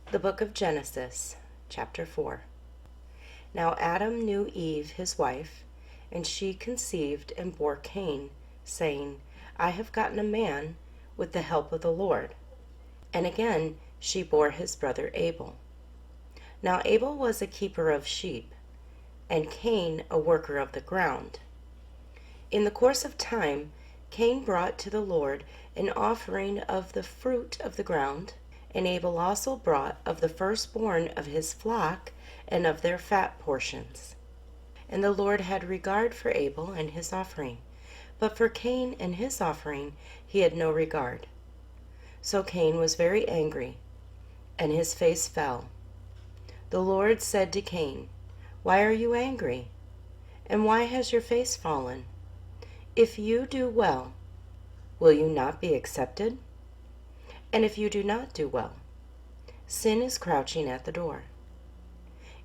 The book of Genesis, chapter 4. Now Adam knew Eve his wife, and she conceived and bore Cain, saying, I have gotten a man with the help of the Lord. And again she bore his brother Abel. Now Abel was a keeper of sheep, and Cain a worker of the ground. In the course of time, Cain brought to the Lord an offering of the fruit of the ground, and Abel also brought of the firstborn of his flock and of their fat portions. And the Lord had regard for Abel and his offering, but for Cain and his offering he had no regard. So Cain was very angry, and his face fell. The Lord said to Cain, Why are you angry? And why has your face fallen? If you do well, will you not be accepted? And if you do not do well, sin is crouching at the door.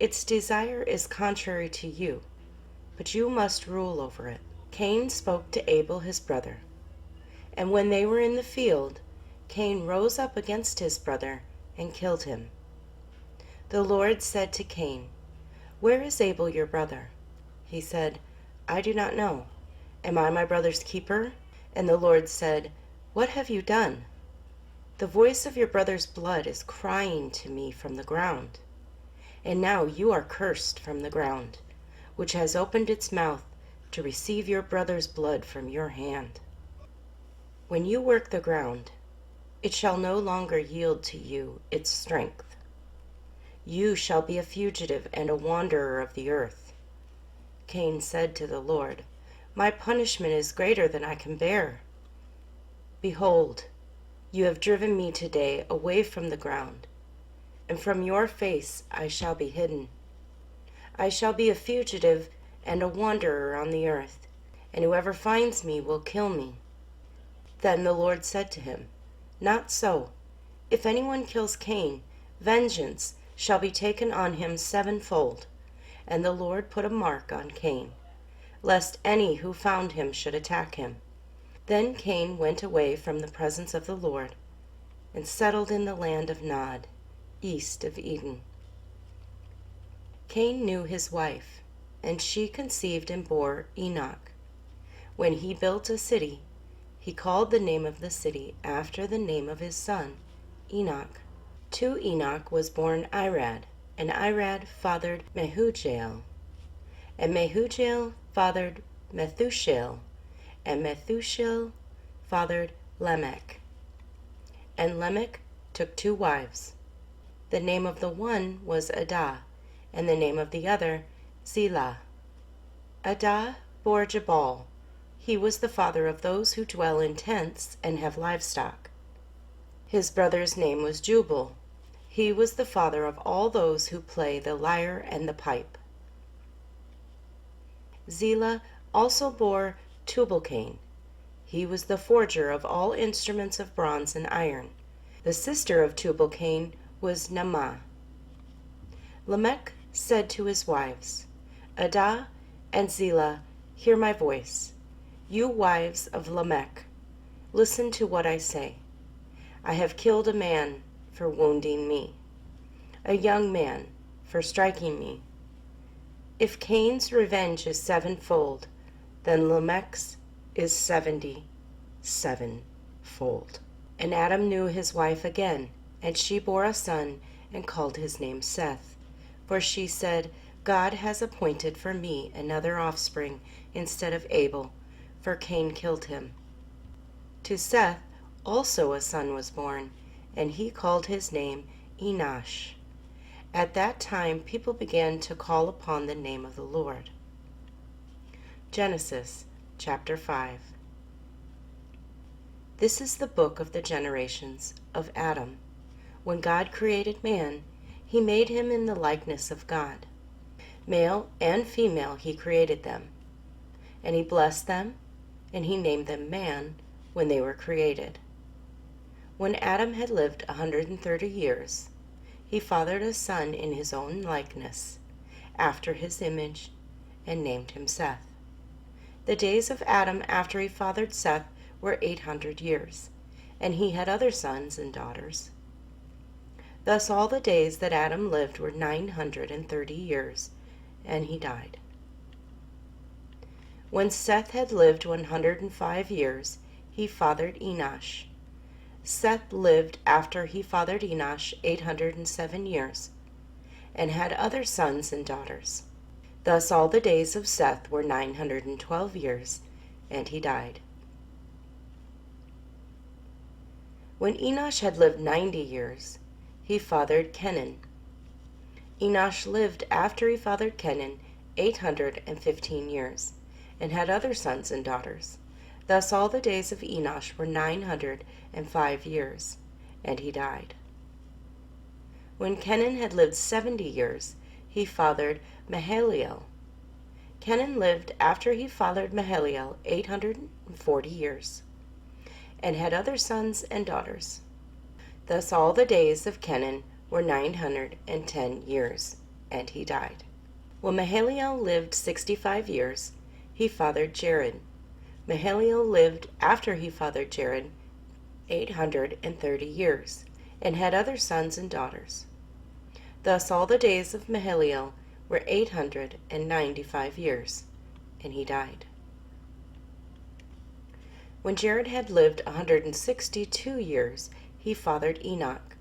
Its desire is contrary to you, but you must rule over it. Cain spoke to Abel his brother. And when they were in the field, Cain rose up against his brother and killed him. The Lord said to Cain, Where is Abel your brother? He said, I do not know. Am I my brother's keeper? And the Lord said, What have you done? The voice of your brother's blood is crying to me from the ground. And now you are cursed from the ground, which has opened its mouth to receive your brother's blood from your hand. When you work the ground, it shall no longer yield to you its strength. You shall be a fugitive and a wanderer of the earth. Cain said to the Lord, My punishment is greater than I can bear. Behold, you have driven me today away from the ground, and from your face I shall be hidden. I shall be a fugitive and a wanderer on the earth, and whoever finds me will kill me. Then the Lord said to him, Not so. If anyone kills Cain, vengeance shall be taken on him sevenfold. And the Lord put a mark on Cain, lest any who found him should attack him. Then Cain went away from the presence of the Lord, and settled in the land of Nod, east of Eden. Cain knew his wife, and she conceived and bore Enoch. When he built a city, he called the name of the city after the name of his son, Enoch. To Enoch was born Irad, and Irad fathered Mehujael, and Mehujael fathered Methushael, and Methushael fathered Lamech. And Lamech took 2 wives. The name of the one was Adah, and the name of the other Zillah. Adah bore Jabal. He was the father of those who dwell in tents and have livestock. His brother's name was Jubal. He was the father of all those who play the lyre and the pipe. Zillah also bore Tubal-Cain. He was the forger of all instruments of bronze and iron. The sister of Tubal-Cain was Naamah. Lamech said to his wives, Adah and Zillah, hear my voice. You wives of Lamech, listen to what I say. I have killed a man for wounding me, a young man for striking me. If Cain's revenge is sevenfold, then Lamech's is 77-fold. And Adam knew his wife again, and she bore a son and called his name Seth. For she said, God has appointed for me another offspring instead of Abel, for Cain killed him. To Seth also a son was born, and he called his name Enosh. At that time people began to call upon the name of the Lord. Genesis chapter 5. This is the book of the generations of Adam. When God created man, he made him in the likeness of God. Male and female he created them. And he blessed them, and he named them man when they were created. When Adam had lived 130 years, he fathered a son in his own likeness, after his image, and named him Seth. The days of Adam after he fathered Seth were 800 years, and he had other sons and daughters. Thus all the days that Adam lived were 930 years, and he died. When Seth had lived 105 years, he fathered Enosh. Seth lived after he fathered Enosh 807 years, and had other sons and daughters. Thus all the days of Seth were 912 years, and he died. When Enosh had lived 90 years, he fathered Kenan. Enosh lived after he fathered Kenan 815 years, and had other sons and daughters. Thus all the days of Enosh were 905 years, and he died. When Kenan had lived 70 years, he fathered Mahalalel. Kenan lived after he fathered Mahalalel 840 years, and had other sons and daughters. Thus all the days of Kenan were 910 years, and he died. When Mahalalel lived 65 years, he fathered Jared. Mahalalel lived after he fathered Jared 830 years, and had other sons and daughters. Thus all the days of Mahalalel were 895 years, and he died. When Jared had lived 162 years, he fathered Enoch.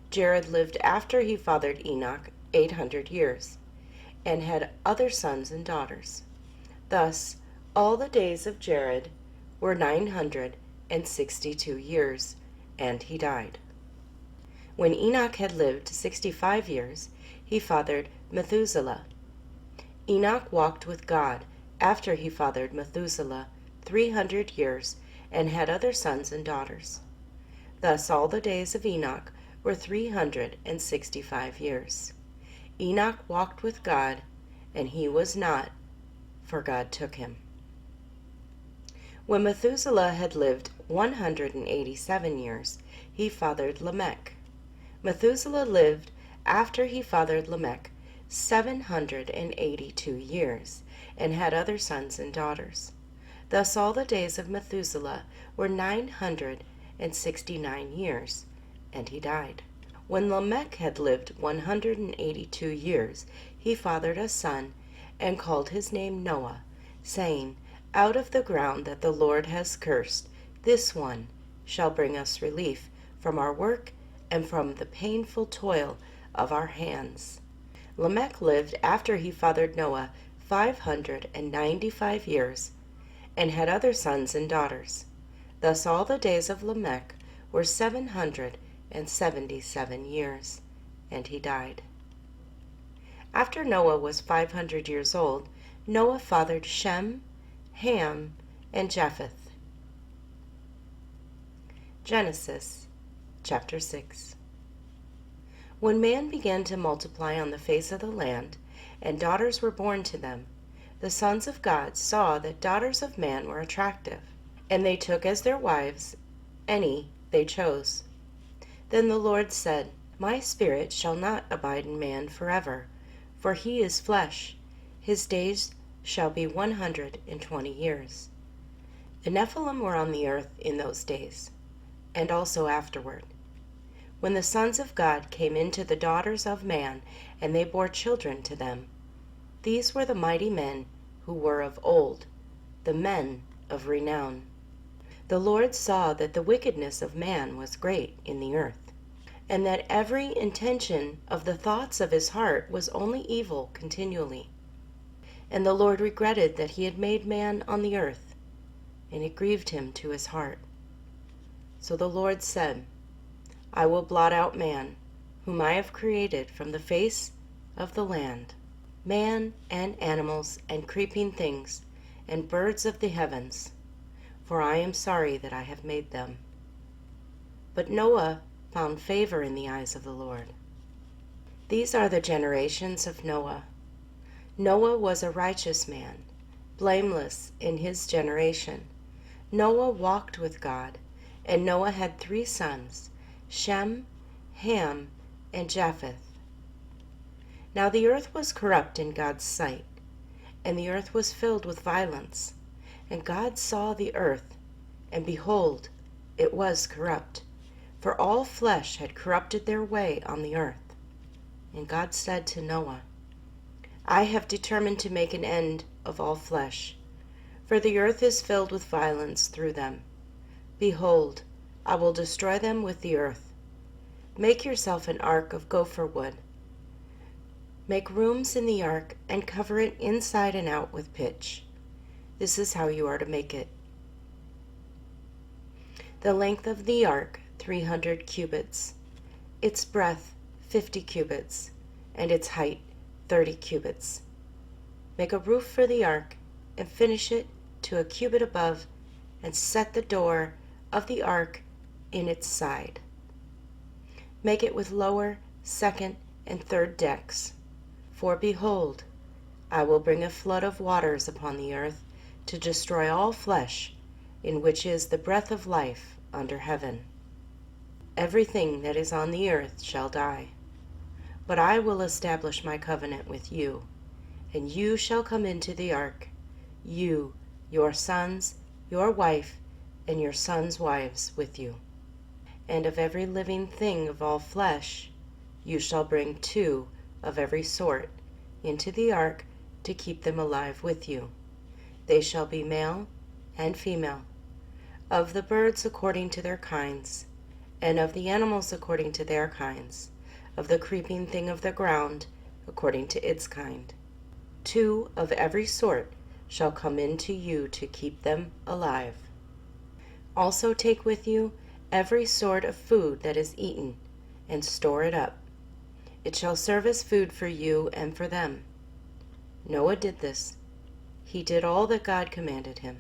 Jared lived after he fathered Enoch 800 years, and had other sons and daughters. Thus all the days of Jared were 962 years, and he died. When Enoch had lived 65 years, he fathered Methuselah. Enoch walked with God after he fathered Methuselah 300 years, and had other sons and daughters. Thus all the days of Enoch were 365 years. Enoch walked with God, and he was not, for God took him. When Methuselah had lived 187 years, he fathered Lamech. Methuselah lived after he fathered Lamech 782 years, and had other sons and daughters. Thus all the days of Methuselah were 969 years, and he died. When Lamech had lived 182 years, he fathered a son, and called his name Noah, saying, Out of the ground that the Lord has cursed, this one shall bring us relief from our work and from the painful toil of our hands. Lamech lived after he fathered Noah 595 years, and had other sons and daughters. Thus all the days of Lamech were 777 years, and he died. After Noah was 500 years old, Noah fathered Shem, Ham, and Japheth. Genesis chapter 6. When man began to multiply on the face of the land, and daughters were born to them, the sons of God saw that daughters of man were attractive, and they took as their wives any they chose. Then the Lord said, My spirit shall not abide in man forever, for he is flesh. His days shall be 120 years. The Nephilim were on the earth in those days, and also afterward. When the sons of God came into the daughters of man, and they bore children to them, these were the mighty men who were of old, the men of renown. The Lord saw that the wickedness of man was great in the earth, and that every intention of the thoughts of his heart was only evil continually. And the Lord regretted that he had made man on the earth, and it grieved him to his heart. So the Lord said, I will blot out man, whom I have created from the face of the land, man and animals and creeping things, and birds of the heavens, for I am sorry that I have made them. But Noah found favor in the eyes of the Lord. These are the generations of Noah. Noah was a righteous man, blameless in his generation. Noah walked with God, and Noah had 3 sons, Shem, Ham, and Japheth. Now the earth was corrupt in God's sight, and the earth was filled with violence. And God saw the earth, and behold, it was corrupt, for all flesh had corrupted their way on the earth. And God said to Noah, I have determined to make an end of all flesh, for the earth is filled with violence through them. Behold, I will destroy them with the earth. Make yourself an ark of gopher wood. Make rooms in the ark and cover it inside and out with pitch. This is how you are to make it. The length of the ark, 300 cubits. Its breadth, 50 cubits, and its height, 30 cubits. Make a roof for the ark and finish it to a cubit above, and set the door of the ark in its side. Make it with lower, second, and third decks. For behold, I will bring a flood of waters upon the earth to destroy all flesh, in which is the breath of life under heaven. Everything that is on the earth shall die. But I will establish my covenant with you, and you shall come into the ark, you, your sons, your wife, and your sons' wives with you. And of every living thing of all flesh, you shall bring 2 of every sort into the ark to keep them alive with you. They shall be male and female, of the birds according to their kinds, and of the animals according to their kinds, of the creeping thing of the ground according to its kind. 2 of every sort shall come into you to keep them alive. Also take with you every sort of food that is eaten, and store it up. It shall serve as food for you and for them. Noah did this. He did all that God commanded him.